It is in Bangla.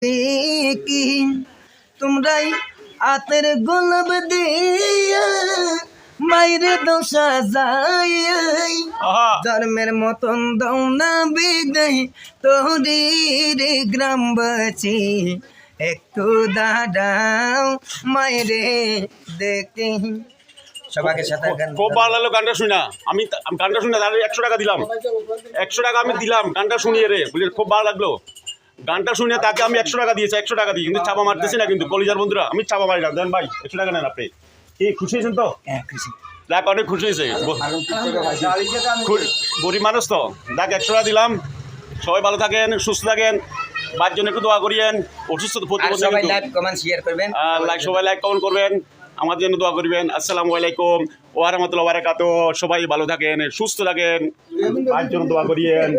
কি তোমরাই আতের গোলাপ দিয়া মাইরে দোষা যায় জন্মের মতন দাও না বিদায় তোরি রে গ্রামবাসী একটু দাঁড়াও মাইরে দেখে সবাইকে সাথে খুব ভালো লাগলো গানটা শুনা আমি গানটা শুনে তাহলে 100 টাকা দিলাম 100 টাকা আমি দিলাম গানটা শুনিয়ে রে বলি খুব ভালো লাগলো গানটা শুনে তাকে আমি 100 টাকা দিয়েছি 100 টাকা দিই কিন্তু চাপা মারতেছি না কিন্তু কলিজার বন্ধুরা আমি চাপা মারি না দেন ভাই 100 টাকা নেন আপনি কি খুশি হয়েছেন তো খুশি দেখ অনেক খুশি হয়েছে গরিব মানুষ তো দেখ 100 টাকা দিলাম সবাই ভালো থাকেন সুস্থ থাকেন বাচ্চার জন্য একটু দোয়া করিয়েন অসুস্থ সবাই লাইক কমেন্ট শেয়ার করবেন সবাই লাইক কমেন্ট করবেন আমার জন্য দোয়া করবেন আসসালামু আলাইকুম ওয়া রাহমাতুল্লাহি ওয়া বারাকাতুহু সবাই ভালো থাকেন সুস্থ থাকেন বাচ্চার জন্য দোয়া করিয়েন